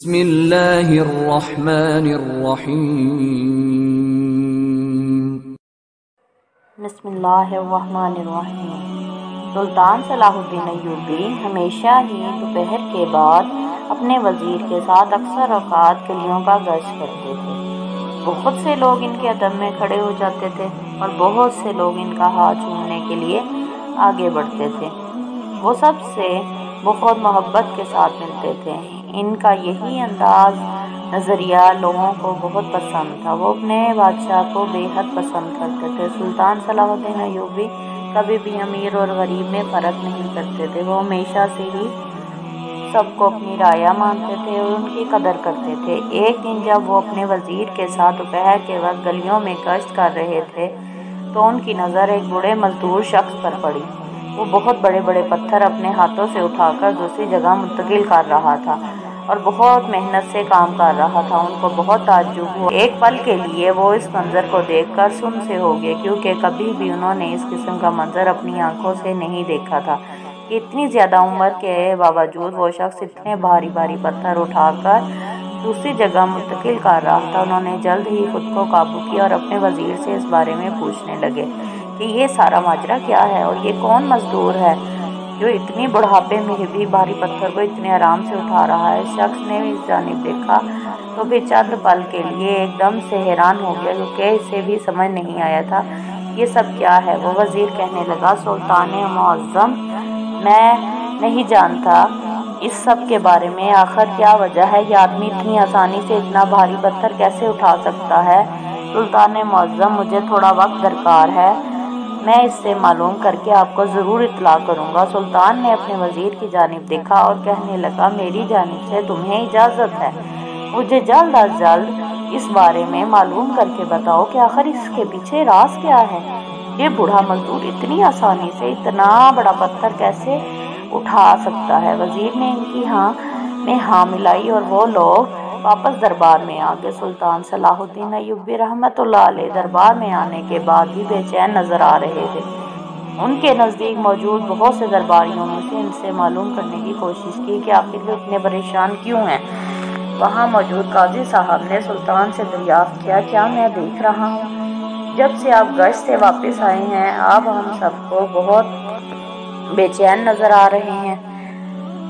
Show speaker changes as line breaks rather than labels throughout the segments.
بسم اللہ الرحمن الرحیم۔
بسم اللہ الرحمن الرحیم۔ سلطان صلاح الدین ایوبی ہمیشہ ہی دوپہر کے بعد اپنے وزیر کے ساتھ اکثر اوقات گلیوں کا گشت کرتے تھے۔ بہت سے لوگ ان کے قدم میں کھڑے ہو جاتے تھے اور بہت سے لوگ ان کا ہاتھ چومنے کے لیے آگے بڑھتے تھے۔ وہ سب سے بہت محبت کے ساتھ ملتے تھے۔ ان کا یہی انداز نظریہ لوگوں کو بہت پسند تھا۔ وہ اپنے بادشاہ کو بے حد پسند کرتے تھے۔ سلطان صلاح الدین ایوبی کبھی بھی امیر اور غریب میں فرق نہیں کرتے تھے۔ وہ ہمیشہ سے ہی سب کو اپنی رعایا مانتے تھے اور ان کی قدر کرتے تھے۔ ایک دن جب وہ اپنے وزیر کے ساتھ دوپہر کے وقت گلیوں میں گشت کر رہے تھے تو ان کی نظر ایک بوڑھے مزدور شخص پر پڑی۔ وہ بہت بڑے بڑے پتھر اپنے ہاتھوں سے اٹھا کر دوسری جگہ منتقل کر رہا تھا اور بہت محنت سے کام کر رہا تھا۔ ان کو بہت تعجب ہوا۔ ایک پل کے لیے وہ اس منظر کو دیکھ کر سم سے ہو گئے، کیونکہ کبھی بھی انہوں نے اس قسم کا منظر اپنی آنکھوں سے نہیں دیکھا تھا کہ اتنی زیادہ عمر کے باوجود وہ شخص اتنے بھاری بھاری پتھر اٹھا کر دوسری جگہ منتقل کر رہا تھا۔ انہوں نے جلد ہی خود کو قابو کیا اور اپنے وزیر سے اس بارے میں پوچھنے لگے کہ یہ سارا ماجرا کیا ہے اور یہ کون مزدور ہے جو اتنی بڑھاپے میں بھی بھاری پتھر کو اتنے آرام سے اٹھا رہا ہے۔ شخص نے اس جانب دیکھا تو پھر چند پل کے لیے ایک دم سے حیران ہو گیا، کیونکہ اسے بھی سمجھ نہیں آیا تھا یہ سب کیا ہے۔ وہ وزیر کہنے لگا، سلطان معظم، میں نہیں جانتا اس سب کے بارے میں، آخر کیا وجہ ہے؟ یہ آدمی اتنی آسانی سے اتنا بھاری پتھر کیسے اٹھا سکتا ہے؟ سلطان معظم، مجھے تھوڑا وقت درکار ہے، میں اس سے معلوم کر کے آپ کو ضرور اطلاع کروں گا۔ سلطان نے اپنے وزیر کی جانب دیکھا اور کہنے لگا، میری جانب سے تمہیں اجازت ہے، مجھے جلد از جلد اس بارے میں معلوم کر کے بتاؤ کہ آخر اس کے پیچھے راز کیا ہے۔ یہ بوڑھا مزدور اتنی آسانی سے اتنا بڑا پتھر کیسے اٹھا سکتا ہے؟ وزیر نے ان کی ہاں ملائی اور وہ لوگ واپس دربار میں آ گئے۔ سلطان صلاح الدین ایوبی رحمۃ اللہ علیہ دربار میں آنے کے بعد بھی بے چین نظر آ رہے تھے۔ ان کے نزدیک موجود بہت سے درباریوں میں سے ان سے معلوم کرنے کی کوشش کی کہ آخر وہ اتنے پریشان کیوں ہیں۔ وہاں موجود قاضی صاحب نے سلطان سے دریافت کیا، کیا میں دیکھ رہا ہوں جب سے آپ گشت سے واپس آئے ہیں آپ ہم سب کو بہت بے چین نظر آ رہے ہیں؟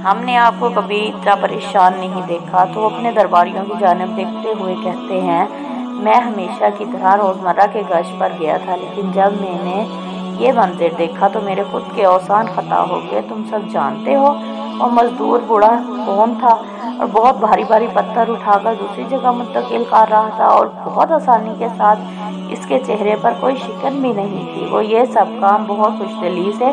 ہم نے آپ کو کبھی اتنا پریشان نہیں دیکھا۔ تو اپنے درباریوں کی جانب دیکھتے ہوئے کہتے ہیں، میں ہمیشہ کی طرح روزمرہ کے گشت پر گیا تھا، لیکن جب میں نے یہ منظر دیکھا تو میرے خود کے اوزان خطا ہو گئے۔ تم سب جانتے ہو وہ مزدور بوڑھا کون تھا اور بہت بھاری بھاری پتھر اٹھا کر دوسری جگہ منتقل کر رہا تھا اور بہت آسانی کے ساتھ اس کے چہرے پر کوئی شکن بھی نہیں تھی۔ وہ یہ سب کام بہت خوش دلی سے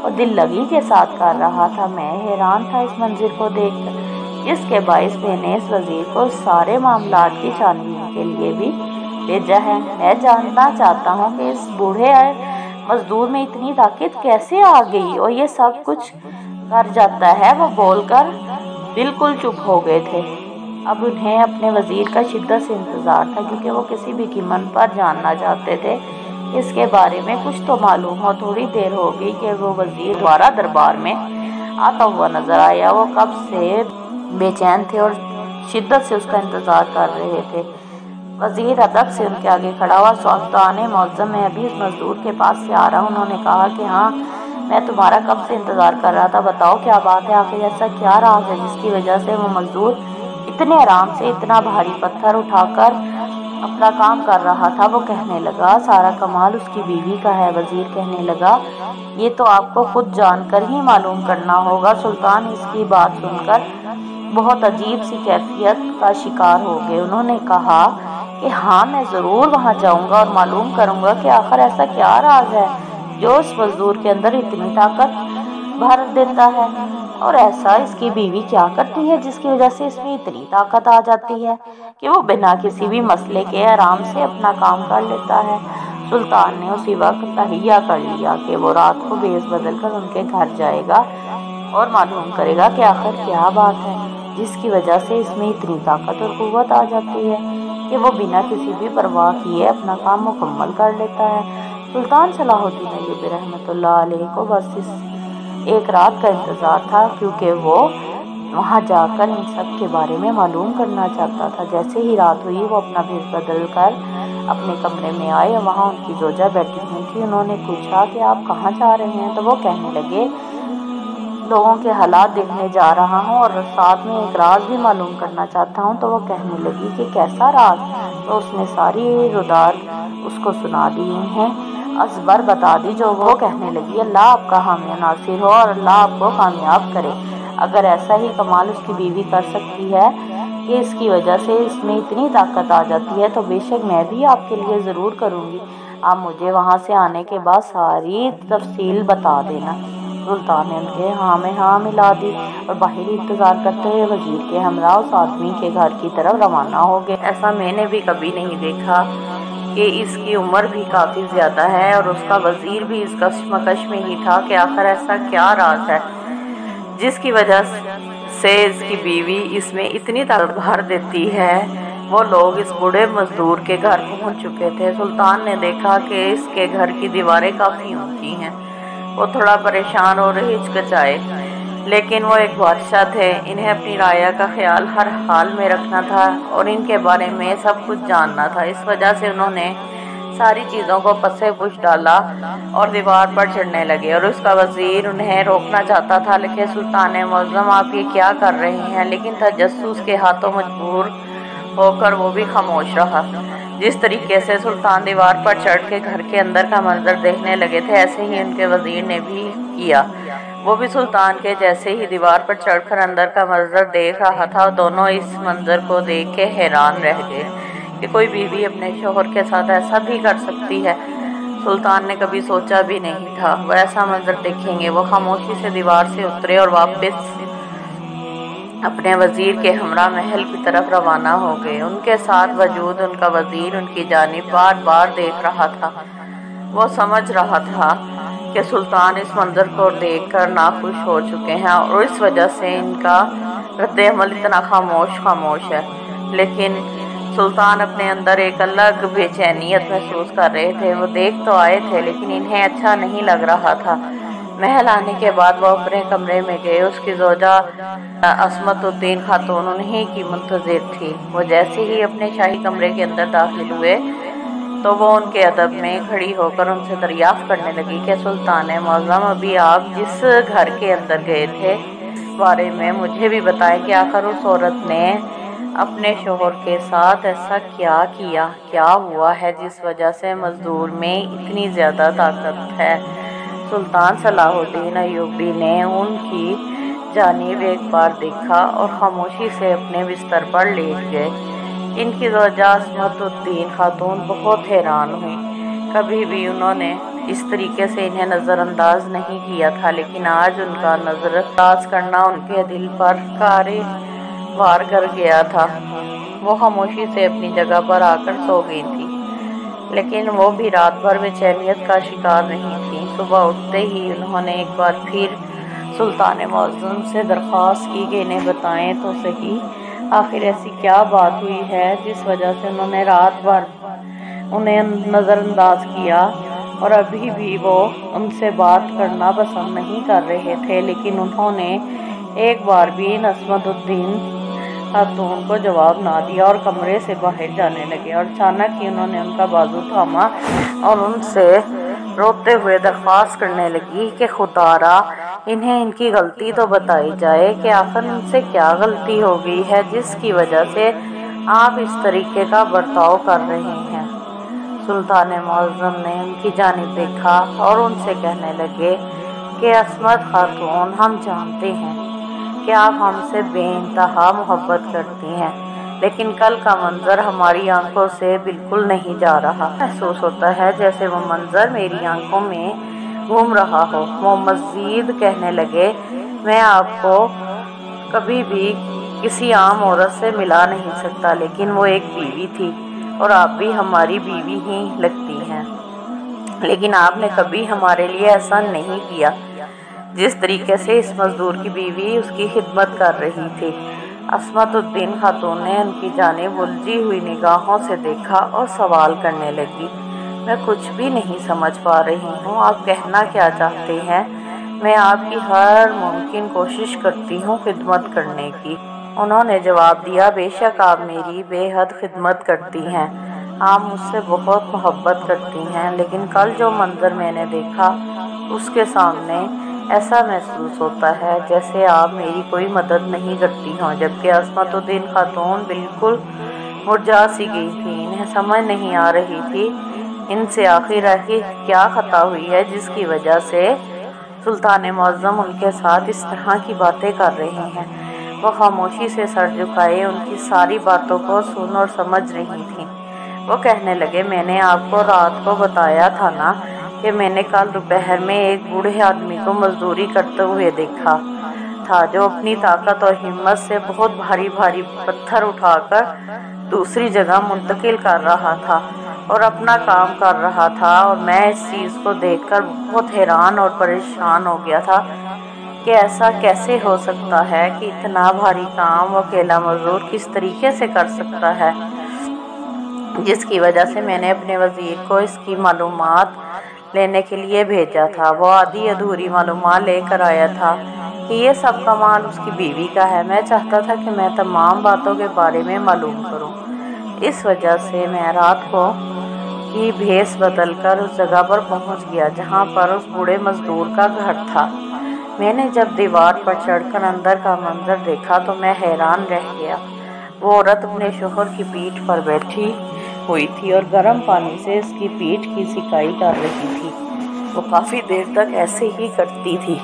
اور دل لگی کے ساتھ کر رہا تھا۔ میں حیران تھا اس منظر کو دیکھ کر، جس کے باعث میں نے اس وزیر کو سارے معاملات کی چھان بین کے لیے بھی بھیجا ہے۔ میں جاننا چاہتا ہوں کہ اس بوڑھے مزدور میں اتنی طاقت کیسے آ گئی اور یہ سب کچھ کر جاتا ہے۔ وہ بول کر بالکل چپ ہو گئے تھے۔ اب انہیں اپنے وزیر کا شدت سے انتظار تھا، کیونکہ وہ کسی بھی قیمت پر جاننا چاہتے تھے اس کے بارے میں کچھ تو معلوم ہو۔ تھوڑی دیر ہو گئی کہ وہ وزیر دوبارہ دربار میں آتا ہوا نظر آیا۔ وہ کب سے بے چین تھے اور شدت سے اس کا انتظار کر رہے تھے۔ وزیر ادب سے ان کے آگے کھڑا ہوا، سلطان معظم، میں ابھی اس مزدور کے پاس سے آ رہا ہوں۔ انہوں نے کہا کہ ہاں، میں تمہارا کب سے انتظار کر رہا تھا، بتاؤ کیا بات ہے، آخر ایسا کیا راز ہے جس کی وجہ سے وہ مزدور اتنے آرام سے اتنا بھاری پتھر اٹھا کر اپنا کام کر رہا تھا۔ وہ کہنے لگا، سارا کمال اس کی بیوی کا ہے۔ وزیر کہنے لگا، یہ تو آپ کو خود جان کر ہی معلوم کرنا ہوگا۔ سلطان اس کی بات سن کر بہت عجیب سی کیفیت کا شکار ہو گئے۔ انہوں نے کہا کہ ہاں، میں ضرور وہاں جاؤں گا اور معلوم کروں گا کہ آخر ایسا کیا راز ہے جو اس مزدور کے اندر اتنی طاقت بھر دیتا ہے، اور ایسا اس کی بیوی کیا کرتی ہے جس کی وجہ سے اس میں اتنی طاقت آ جاتی ہے کہ وہ بنا کسی بھی مسئلے کے آرام سے اپنا کام کر لیتا ہے۔ سلطان نے اسی وقت تہیہ کر لیا کہ وہ رات کو بھیس بدل کر ان کے گھر جائے گا اور معلوم کرے گا کہ آخر کیا بات ہے جس کی وجہ سے اس میں اتنی طاقت اور قوت آ جاتی ہے کہ وہ بنا کسی بھی پرواہ کیے اپنا کام مکمل کر لیتا ہے۔ سلطان صلاح الدین ایوبی رحمۃ اللہ علیہ کو بس اس ایک رات کا انتظار تھا، کیونکہ وہ وہاں جا کر ان سب کے بارے میں معلوم کرنا چاہتا تھا۔ جیسے ہی رات ہوئی وہ اپنا بھیس بدل کر اپنے کمرے میں آئے اور وہاں ان کی زوجہ بیٹھی ہوئی تھی۔ انہوں نے پوچھا کہ آپ کہاں جا رہے ہیں؟ تو وہ کہنے لگے لوگوں کے حالات دیکھنے جا رہا ہوں اور ساتھ میں ایک راز بھی معلوم کرنا چاہتا ہوں۔ تو وہ کہنے لگی کہ کیسا راز؟ تو اس نے ساری روداد اس کو سنا دی ہیں، ازبر بتا دی۔ جو وہ کہنے لگی اللہ آپ کا حامی و ناصر ہو اور اللہ آپ کو کامیاب کرے۔ اگر ایسا ہی کمال اس کی بیوی کر سکتی ہے کہ اس کی وجہ سے اس میں اتنی طاقت آ جاتی ہے تو بے شک میں بھی آپ کے لیے ضرور کروں گی۔ آپ مجھے وہاں سے آنے کے بعد ساری تفصیل بتا دینا۔ سلطان نے ان کے ہاں میں ہاں ملا دی اور باہر انتظار کرتے ہوئے وزیر کے ہمراہ اس آدمی کے گھر کی طرف روانہ ہو گئے۔ ایسا میں نے بھی کبھی نہیں دیکھا کہ اس کی عمر بھی کافی زیادہ ہے اور اس کا وزیر بھی اس کشمکش میں ہی تھا کہ آخر ایسا کیا راز ہے جس کی وجہ سے اس کی بیوی اس میں اتنی طاقت بھر دیتی ہے۔ وہ لوگ اس بوڑھے مزدور کے گھر پہنچ چکے تھے۔ سلطان نے دیکھا کہ اس کے گھر کی دیواریں کافی اونچی ہیں۔ وہ تھوڑا پریشان اور ہچکچائے، لیکن وہ ایک بادشاہ تھے، انہیں اپنی رعایا کا خیال ہر حال میں رکھنا تھا اور ان کے بارے میں سب کچھ جاننا تھا۔ اس وجہ سے انہوں نے ساری چیزوں کو پسے پش ڈالا اور دیوار پر چڑھنے لگے اور اس کا وزیر انہیں روکنا چاہتا تھا، لیکن سلطان معظم آپ یہ کیا کر رہے ہیں؟ لیکن تجسس کے ہاتھوں مجبور ہو کر وہ بھی خاموش رہا۔ جس طریقے سے سلطان دیوار پر چڑھ کے گھر کے اندر کا منظر دیکھنے لگے تھے ایسے ہی ان کے وزیر نے بھی کیا۔ وہ بھی سلطان کے جیسے ہی دیوار پر چڑھ کر اندر کا منظر دیکھ رہا تھا اور دونوں اس منظر کو دیکھ کے حیران رہ گئے کہ کوئی بیوی اپنے شوہر کے ساتھ ایسا بھی کر سکتی ہے۔ سلطان نے کبھی سوچا بھی نہیں تھا وہ ایسا منظر دیکھیں گے۔ وہ خاموشی سے دیوار سے اترے اور واپس اپنے وزیر کے ہمراہ محل کی طرف روانہ ہو گئے۔ ان کے ساتھ موجود ان کا وزیر ان کی جانب بار بار دیکھ رہا تھا۔ وہ سمجھ رہا تھا کہ سلطان اس منظر کو دیکھ کر ناخوش ہو چکے ہیں اور اس وجہ سے ان کا رد عمل اتنا خاموش ہے، لیکن سلطان اپنے اندر ایک الگ بے چینیت محسوس کر رہے تھے۔ وہ دیکھ تو آئے تھے لیکن انہیں اچھا نہیں لگ رہا تھا۔ محل آنے کے بعد وہ اپنے کمرے میں گئے۔ اس کی زوجہ عصمت الدین خاتون انہیں کی منتظر تھی۔ وہ جیسے ہی اپنے شاہی کمرے کے اندر داخل ہوئے تو وہ ان کے ادب میں کھڑی ہو کر ان سے دریافت کرنے لگی کہ سلطان معظم ابھی آپ جس گھر کے اندر گئے تھے بارے میں مجھے بھی بتائیں کہ آخر اس عورت نے اپنے شوہر کے ساتھ ایسا کیا ہوا ہے جس وجہ سے مزدور میں اتنی زیادہ طاقت ہے۔ سلطان صلاح الدین ایوبی نے ان کی جانب ایک بار دیکھا اور خاموشی سے اپنے بستر پر لیٹ گئے۔ ان کی زوجہ عصمت الدین خاتون بہت حیران ہوئی۔ کبھی بھی انہوں نے اس طریقے سے انہیں نظر انداز نہیں کیا تھا، لیکن آج ان کا نظر انداز کرنا ان کے دل پر کارے وار کر گیا تھا۔ وہ خاموشی سے اپنی جگہ پر آ کر سو گئی تھی، لیکن وہ بھی رات بھر بے چینیت کا شکار نہیں تھی۔ صبح اٹھتے ہی انہوں نے ایک بار پھر سلطان معظم سے درخواست کی کہ انہیں بتائیں تو صحیح آخر ایسی کیا بات ہوئی ہے جس وجہ سے انہوں نے رات بھر انہیں نظر انداز کیا اور ابھی بھی وہ ان سے بات کرنا پسند نہیں کر رہے تھے، لیکن انہوں نے ایک بار بھی عصمت الدین خاتون کو جواب نہ دیا اور کمرے سے باہر جانے لگے۔ اور اچانک ہی انہوں نے ان کا بازو تھاما اور ان سے روتے ہوئے درخواست کرنے لگی کہ خدا را انہیں ان کی غلطی تو بتائی جائے کہ آخر ان سے کیا غلطی ہو گئی ہے جس کی وجہ سے آپ اس طریقے کا برتاؤ کر رہے ہیں۔ سلطان معظم نے ان کی جانب دیکھا اور ان سے کہنے لگے کہ عصمت خاتون ہم جانتے ہیں کہ آپ ہم سے بے انتہا محبت کرتی ہیں، لیکن کل کا منظر ہماری آنکھوں سے بالکل نہیں جا رہا۔ محسوس ہوتا ہے جیسے وہ منظر میری آنکھوں میں گھوم رہا ہو۔ وہ مزید کہنے لگے میں آپ کو کبھی بھی کسی عام عورت سے ملا نہیں سکتا، لیکن وہ ایک بیوی تھی اور آپ بھی ہماری بیوی ہی لگتی ہیں، لیکن آپ نے کبھی ہمارے لیے ایسا نہیں کیا جس طریقے سے اس مزدور کی بیوی اس کی خدمت کر رہی تھی۔ عصمت الدین خاتون نے ان کی جانب الجھی ہوئی نگاہوں سے دیکھا اور سوال کرنے لگی میں کچھ بھی نہیں سمجھ پا رہی ہوں، آپ کہنا کیا چاہتے ہیں؟ میں آپ کی ہر ممکن کوشش کرتی ہوں خدمت کرنے کی۔ انہوں نے جواب دیا، بے شک آپ میری بے حد خدمت کرتی ہیں، آپ مجھ سے بہت محبت کرتی ہیں، لیکن کل جو منظر میں نے دیکھا اس کے سامنے ایسا محسوس ہوتا ہے جیسے آپ میری کوئی مدد نہیں کرتی ہوں۔ جبکہ عصمت الدین خاتون بالکل مرجھا سی گئی تھی، انہیں سمجھ نہیں آ رہی تھی ان سے آخر کیا خطا ہوئی ہے جس کی وجہ سے سلطان معظم ان کے ساتھ اس طرح کی باتیں کر رہے ہیں۔ وہ خاموشی سے سر جھکائے ان کی ساری باتوں کو سن اور سمجھ رہی تھیں۔ وہ کہنے لگے، میں نے آپ کو رات کو بتایا تھا نا کہ میں نے کل دوپہر میں ایک بوڑھے آدمی کو مزدوری کرتے ہوئے دیکھا تھا، جو اپنی طاقت اور ہمت سے بہت بھاری بھاری پتھر اٹھا کر دوسری جگہ منتقل کر رہا تھا اور اپنا کام کر رہا تھا، اور میں اس چیز کو دیکھ کر بہت حیران اور پریشان ہو گیا تھا کہ ایسا کیسے ہو سکتا ہے کہ اتنا بھاری کام اکیلا مزدور کس طریقے سے کر سکتا ہے، جس کی وجہ سے میں نے اپنے وزیر کو اس کی معلومات لینے کے لیے بھیجا تھا۔ وہ آدھی ادھوری معلومات لے کر آیا تھا کہ یہ سب کمال اس کی بیوی کا ہے۔ میں چاہتا تھا کہ میں تمام باتوں کے بارے میں معلوم کروں، اس وجہ سے میں رات کو کی بھیس بدل کر اس جگہ پر پہنچ گیا جہاں پر اس بوڑھے مزدور کا گھر تھا۔ میں نے جب دیوار پر چڑھ کر اندر کا منظر دیکھا تو میں حیران رہ گیا۔ وہ عورت اپنے شوہر کی پیٹھ پر بیٹھی ہوئی تھی اور گرم پانی سے اس کی پیٹھ کی سیکائی کر رہی تھی۔ وہ کافی دیر تک ایسے ہی کرتی تھی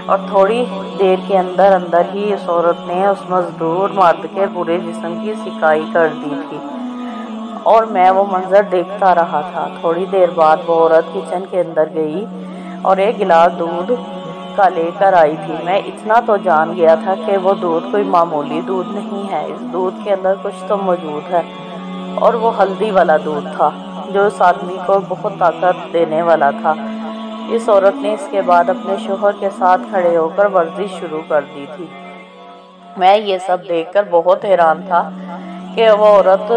اور تھوڑی دیر کے اندر اندر ہی اس عورت نے اس مزدور مرد کے پورے جسم کی سیکائی کر دی تھی اور میں وہ منظر دیکھتا رہا تھا۔ تھوڑی دیر بعد وہ عورت کچن کے اندر گئی اور ایک گلاس دودھ کا لے کر آئی تھی۔ میں اتنا تو جان گیا تھا کہ وہ دودھ کوئی معمولی دودھ نہیں ہے، اس دودھ کے اندر کچھ تو موجود ہے، اور وہ ہلدی والا دودھ تھا جو اس آدمی کو بہت طاقت دینے والا تھا۔ اس عورت نے اس کے بعد اپنے شوہر کے ساتھ کھڑے ہو کر ورزش شروع کر دی تھی۔ میں یہ سب دیکھ کر بہت حیران تھا کہ وہ عورت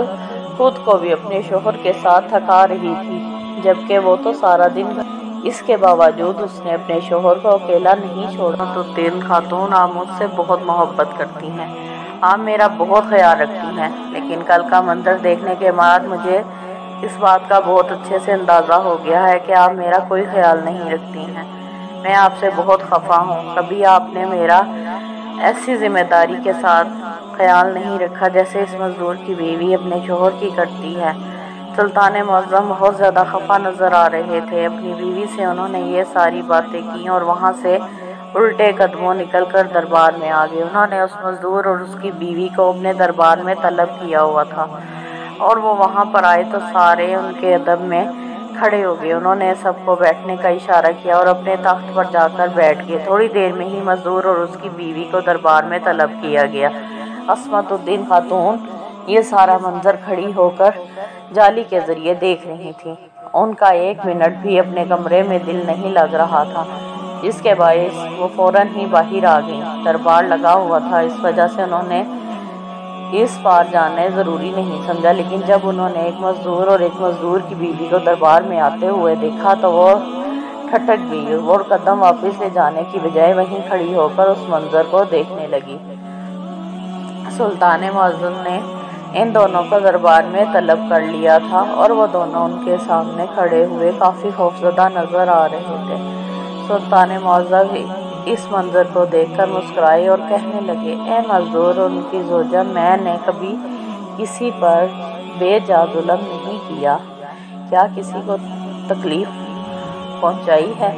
خود کو بھی اپنے شوہر کے ساتھ تھکا رہی تھی، جبکہ وہ تو سارا دن اس کے باوجود اس نے اپنے شوہر کو اکیلا نہیں چھوڑا۔ تو تین خاتون، آپ مجھ سے بہت محبت کرتی ہیں، آپ میرا بہت خیال رکھتی ہیں، لیکن کل کا منظر دیکھنے کے بعد مجھے اس بات کا بہت اچھے سے اندازہ ہو گیا ہے کہ آپ میرا کوئی خیال نہیں رکھتی ہیں۔ میں آپ سے بہت خفا ہوں، کبھی آپ نے میرا ایسی ذمہ داری کے ساتھ خیال نہیں رکھا جیسے اس مزدور کی بیوی اپنے شوہر کی کرتی ہے۔ سلطان معظم بہت زیادہ خفا نظر آ رہے تھے اپنی بیوی سے۔ انہوں نے یہ ساری باتیں کی اور وہاں سے الٹے قدموں نکل کر دربار میں آ گئے۔ انہوں نے اس مزدور اور اس کی بیوی کو اپنے دربار میں طلب کیا ہوا تھا، اور وہ وہاں پر آئے تو سارے ان کے ادب میں کھڑے ہو گئے۔ انہوں نے سب کو بیٹھنے کا اشارہ کیا اور اپنے تخت پر جا کر بیٹھ گئے۔ تھوڑی دیر میں ہی مزدور اور اس کی بیوی کو دربار میں طلب کیا گیا۔ عصمت الدین خاتون یہ سارا منظر کھڑی ہو کر جالی کے ذریعے دیکھ رہی تھی۔ ان کا ایک منٹ بھی اپنے کمرے میں دل نہیں لگ رہا تھا، جس کے باعث وہ فوراً ہی باہر آ گئیں۔ دربار لگا ہوا تھا، اس وجہ سے انہوں نے اس پار جانے ضروری نہیں سمجھا، لیکن جب انہوں نے ایک مزدور اور ایک مزدور کی بیوی کو دربار میں آتے ہوئے دیکھا تو وہ ٹھٹک گئی اور قدم واپس لے جانے کی بجائے وہیں کھڑی ہو کر اس منظر کو دیکھنے لگی۔ سلطان معظم نے ان دونوں کو دربار میں طلب کر لیا تھا اور وہ دونوں ان کے سامنے کھڑے ہوئے کافی خوفزدہ نظر آ رہے تھے۔ سلطان معظم اس منظر کو دیکھ کر مسکرائے اور کہنے لگے، اے مزدور اور ان کی زوجہ، میں نے کبھی کسی پر بے جا ظلم نہیں کیا، کیا کسی کو تکلیف پہنچائی ہے،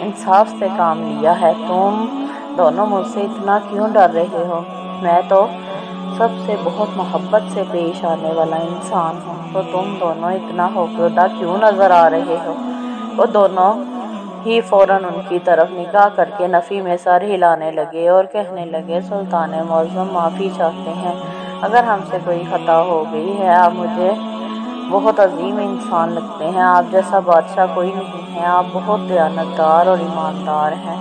انصاف سے کام لیا ہے۔ تم دونوں مجھ سے اتنا کیوں ڈر رہے ہو؟ میں تو سب سے بہت محبت سے پیش آنے والا انسان ہوں، تو تم دونوں اتنا خوفزدہ کیوں نظر آ رہے ہو؟ وہ دونوں ہی فوراً ان کی طرف نگاہ کر کے نفی میں سر ہلانے لگے اور کہنے لگے، سلطان معظم معافی چاہتے ہیں، اگر ہم سے کوئی خطا ہو گئی ہے۔ آپ مجھے بہت عظیم انسان لگتے ہیں، آپ جیسا بادشاہ کوئی نہیں ہے، آپ بہت دیانتدار اور ایماندار ہیں۔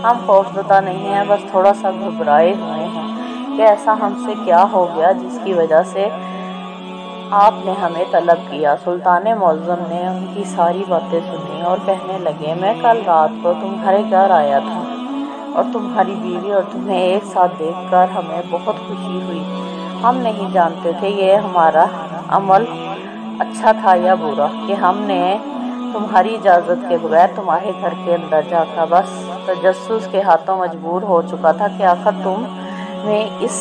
ہم خوفزدہ نہیں ہیں، بس تھوڑا سا گھبرائے ہوئے ہیں کہ ایسا ہم سے کیا ہو گیا جس کی وجہ سے آپ نے ہمیں طلب کیا۔ سلطان معظم نے ان کی ساری باتیں سنی اور کہنے لگے، میں کل رات کو تمہارے گھر آیا تھا اور تمہاری بیوی اور تمہیں ایک ساتھ دیکھ کر ہمیں بہت خوشی ہوئی۔ ہم نہیں جانتے تھے یہ ہمارا عمل اچھا تھا یا برا کہ ہم نے تمہاری اجازت کے بغیر تمہارے گھر کے اندر جا کر بس تجسس کے ہاتھوں مجبور ہو چکا تھا کہ آخر تم میں اس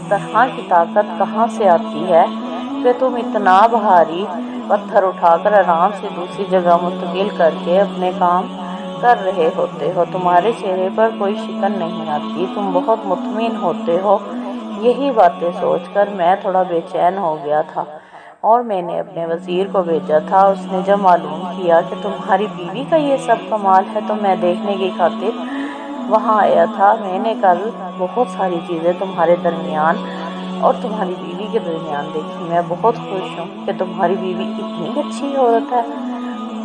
طرح کی طاقت کہاں سے آتی ہے کہ تم اتنا بھاری پتھر اٹھا کر آرام سے دوسری جگہ منتقل کر کے اپنے کام کر رہے ہوتے ہو۔ تمہارے چہرے پر کوئی شکن نہیں آتی، تم بہت مطمئن ہوتے ہو۔ یہی باتیں سوچ کر میں تھوڑا بے چین ہو گیا تھا اور میں نے اپنے وزیر کو بھیجا تھا۔ اس نے جب معلوم کیا کہ تمہاری بیوی کا یہ سب کمال ہے تو میں دیکھنے کی خاطر وہاں آیا تھا۔ میں نے کل بہت ساری چیزیں تمہارے درمیان اور تمہاری بیوی کے درمیان دیکھی۔ میں بہت خوش ہوں کہ تمہاری بیوی اتنی اچھی عورت ہے۔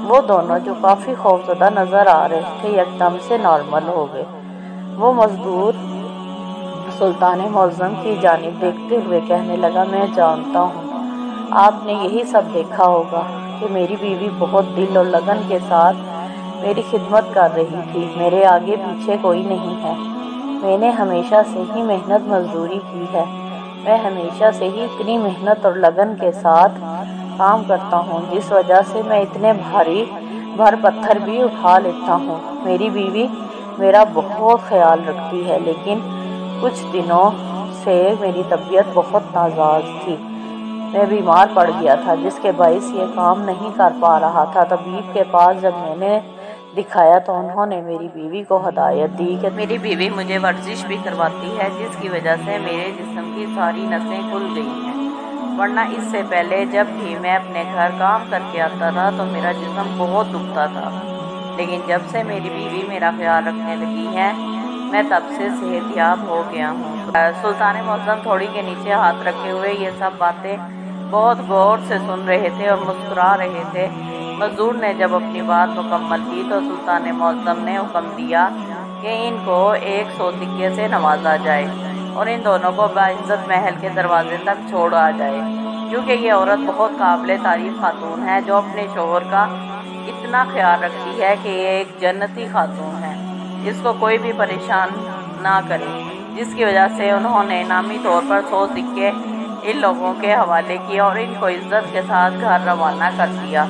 وہ دونوں جو کافی خوفزدہ نظر آ رہے تھے یکدم سے نارمل ہو گئے۔ وہ مزدور سلطان معظم کی جانب دیکھتے ہوئے کہنے لگا، میں جانتا ہوں آپ نے یہی سب دیکھا ہوگا کہ میری بیوی بہت دل اور لگن کے ساتھ میری خدمت کر رہی تھی۔ میرے آگے پیچھے کوئی نہیں ہے۔ میں نے ہمیشہ سے ہی محنت مزدوری کی ہے۔ میں ہمیشہ سے ہی اتنی محنت اور لگن کے ساتھ کام کرتا ہوں جس وجہ سے میں اتنے بھاری پتھر بھی اٹھا لیتا ہوں۔ میری بیوی میرا بہت خیال رکھتی ہے، لیکن کچھ دنوں سے میری طبیعت بہت ناساز تھی۔ میں بیمار پڑ گیا تھا جس کے باعث یہ کام نہیں کر پا رہا تھا۔ طبیب کے پاس جب میں نے دکھایا تو انہوں نے میری بیوی کو ہدایت دی کہ میری بیوی مجھے ورزش بھی کرواتی ہے جس کی وجہ سے میرے جسم کی ساری نسیں کھل گئی ہیں، ورنہ اس سے پہلے جب بھی میں اپنے گھر کام کر کے آتا تھا تو میرا جسم بہت دکھتا تھا، لیکن جب سے میری بیوی میرا خیال رکھنے لگی ہے میں تب سے صحت یاب ہو گیا ہوں۔ سلطان معظم تھوڑی کے نیچے ہاتھ رکھے ہوئے یہ سب باتیں بہت غور سے سن رہے تھے اور مسکرا رہے تھے۔ مزدور نے جب اپنی بات مکمل کی تو سلطان معظم نے حکم دیا کہ ان کو 100 سکے سے نوازا جائے اور ان دونوں کو باعزت محل کے دروازے تک چھوڑا جائے، کیونکہ یہ عورت بہت قابل تعریف خاتون ہے جو اپنے شوہر کا اتنا خیال رکھتی ہے کہ یہ ایک جنتی خاتون ہے، اس کو کوئی بھی پریشان نہ کرے، جس کی وجہ سے انہوں نے انعامی طور پر 100 سکے ان لوگوں کے حوالے کیے اور ان کو عزت کے ساتھ گھر روانہ کر دیا۔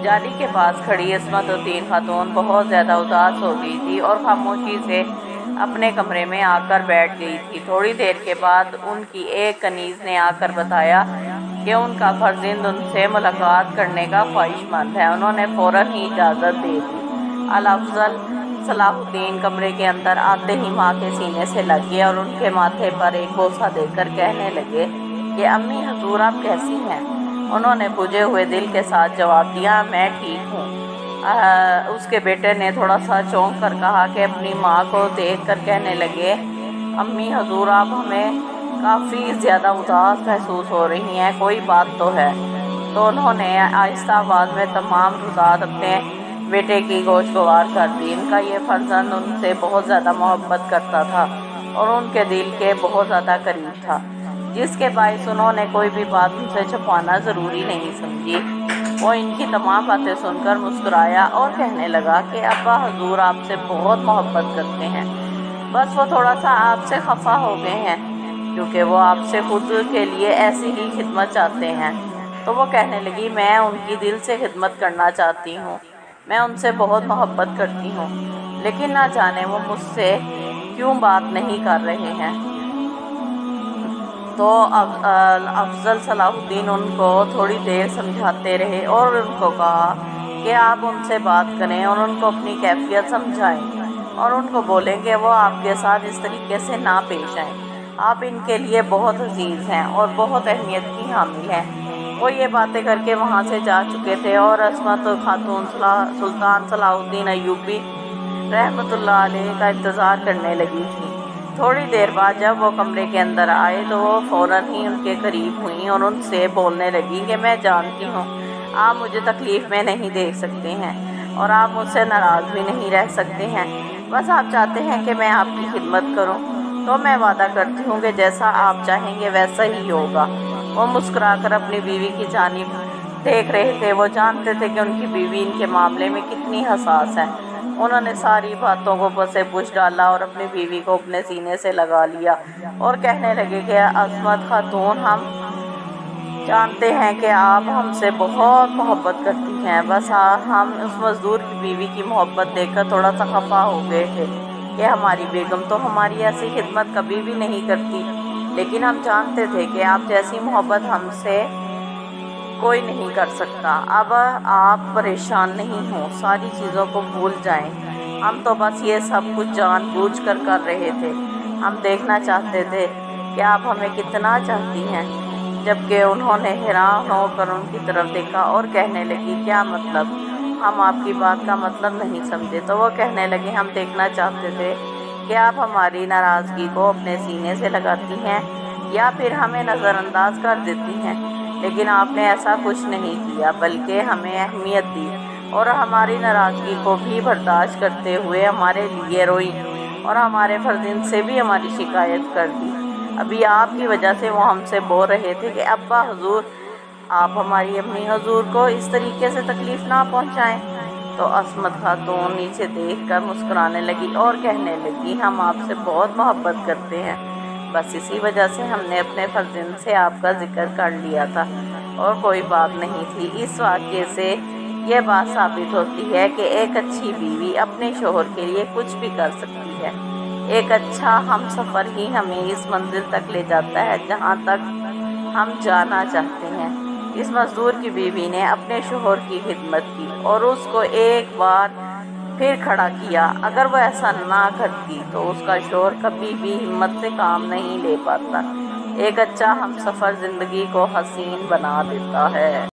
جالی کے پاس کھڑی عصمت الدین خاتون بہت زیادہ اداس ہو گئی تھی اور خاموشی سے اپنے کمرے میں آ کر بیٹھ گئی تھی۔ تھوڑی دیر کے بعد ان کی ایک کنیز نے آ کر بتایا کہ ان کا فرزند ان سے ملاقات کرنے کا خواہش مند ہے۔ انہوں نے فوراً ہی اجازت دے دی۔ الافضل صلاح الدین کمرے کے اندر آتے ہی ماں کے سینے سے لگ گئے اور ان کے ماتھے پر ایک بوسہ دے کر کہنے لگے کہ امی حضور آپ کیسی ہیں؟ انہوں نے بجھے ہوئے دل کے ساتھ جواب دیا، میں ٹھیک ہوں۔ اس کے بیٹے نے تھوڑا سا چونک کر کہا کہ اپنی ماں کو دیکھ کر کہنے لگے، امی حضور آپ ہمیں کافی زیادہ اداس محسوس ہو رہی ہیں، کوئی بات تو ہے؟ تو انہوں نے آہستہ آواز میں تمام رضاعت اپنے بیٹے کی گوشگوار کر دی۔ ان کا یہ فرزند ان سے بہت زیادہ محبت کرتا تھا اور ان کے دل کے بہت زیادہ قریب تھا، جس کے باعث انہوں نے کوئی بھی بات ان سے چھپانا ضروری نہیں سمجھی۔ وہ ان کی تمام باتیں سن کر مسکرایا اور کہنے لگا کہ ابا حضور آپ سے بہت محبت کرتے ہیں، بس وہ تھوڑا سا آپ سے خفا ہو گئے ہیں کیونکہ وہ آپ سے خود کے لیے ایسی ہی خدمت چاہتے ہیں۔ تو وہ کہنے لگی، میں ان کی دل سے خدمت کرنا چاہتی ہوں، میں ان سے بہت محبت کرتی ہوں، لیکن نہ جانے وہ مجھ سے کیوں بات نہیں کر رہے ہیں۔ تو افضل صلاح الدین ان کو تھوڑی دیر سمجھاتے رہے اور ان کو کہا کہ آپ ان سے بات کریں اور ان کو اپنی کیفیت سمجھائیں اور ان کو بولیں کہ وہ آپ کے ساتھ اس طریقے سے نہ پیش آئیں، آپ ان کے لیے بہت عزیز ہیں اور بہت اہمیت کی حامل ہیں۔ وہ یہ باتیں کر کے وہاں سے جا چکے تھے اور عصمت خاتون سلطان صلاح الدین ایوبی رحمۃ اللہ علیہ کا انتظار کرنے لگی تھی۔ تھوڑی دیر بعد جب وہ کمرے کے اندر آئے تو وہ فوراً ہی ان کے قریب ہوئیں اور ان سے بولنے لگی کہ میں جانتی ہوں آپ مجھے تکلیف میں نہیں دیکھ سکتے ہیں اور آپ مجھ سے ناراض بھی نہیں رہ سکتے ہیں، بس آپ چاہتے ہیں کہ میں آپ کی خدمت کروں، تو میں وعدہ کرتی ہوں کہ جیسا آپ چاہیں گے ویسا ہی ہوگا۔ وہ مسکرا کر اپنی بیوی کی جانب دیکھ رہے تھے۔ وہ جانتے تھے کہ ان کی بیوی ان کے معاملے میں کتنی حساس ہے۔ انہوں نے ساری باتوں کو پسے پوچھ ڈالا اور اپنی بیوی کو اپنے سینے سے لگا لیا اور کہنے لگے کہ عصمت خاتون، ہم جانتے ہیں کہ آپ ہم سے بہت محبت کرتی ہیں، بس ہم اس مزدور کی بیوی کی محبت دیکھ کر تھوڑا سا خفا ہو گئے تھے کہ ہماری بیگم تو ہماری ایسی خدمت کبھی بھی نہیں کرتی، لیکن ہم جانتے تھے کہ آپ جیسی محبت ہم سے کوئی نہیں کر سکتا۔ اب آپ پریشان نہیں ہوں، ساری چیزوں کو بھول جائیں، ہم تو بس یہ سب کچھ جان بوجھ کر کر رہے تھے، ہم دیکھنا چاہتے تھے کہ آپ ہمیں کتنا چاہتی ہیں۔ جبکہ انہوں نے حیران ہو کر ان کی طرف دیکھا اور کہنے لگی، کیا مطلب؟ ہم آپ کی بات کا مطلب نہیں سمجھے۔ تو وہ کہنے لگے، ہم دیکھنا چاہتے تھے کہ آپ ہماری ناراضگی کو اپنے سینے سے لگاتی ہیں یا پھر ہمیں نظر انداز کر دیتی ہیں، لیکن آپ نے ایسا کچھ نہیں کیا، بلکہ ہمیں اہمیت دی اور ہماری ناراضگی کو بھی برداشت کرتے ہوئے ہمارے لیے روئی اور ہمارے فرزند سے بھی ہماری شکایت کر دی۔ ابھی آپ کی وجہ سے وہ ہم سے بول رہے تھے کہ ابا حضور، آپ ہماری امی حضور کو اس طریقے سے تکلیف نہ پہنچائیں۔ تو عصمت خاتون نیچے دیکھ کر مسکرانے لگی اور کہنے لگی، ہم آپ سے بہت محبت کرتے ہیں، بس اسی وجہ سے ہم نے اپنے فرزند سے آپ کا ذکر کر لیا تھا اور کوئی بات نہیں تھی۔ اس واقعے سے یہ بات ثابت ہوتی ہے کہ ایک اچھی بیوی اپنے شوہر کے لیے کچھ بھی کر سکتی ہے۔ ایک اچھا ہم سفر ہی ہمیں اس منزل تک لے جاتا ہے جہاں تک ہم جانا چاہتے ہیں۔ اس مزدور کی بیوی نے اپنے شوہر کی خدمت کی اور اس کو ایک بار پھر کھڑا کیا۔ اگر وہ ایسا نہ کرتی تو اس کا شوہر کبھی بھی ہمت سے کام نہیں لے پاتا۔ ایک اچھا ہم سفر زندگی کو حسین بنا دیتا ہے۔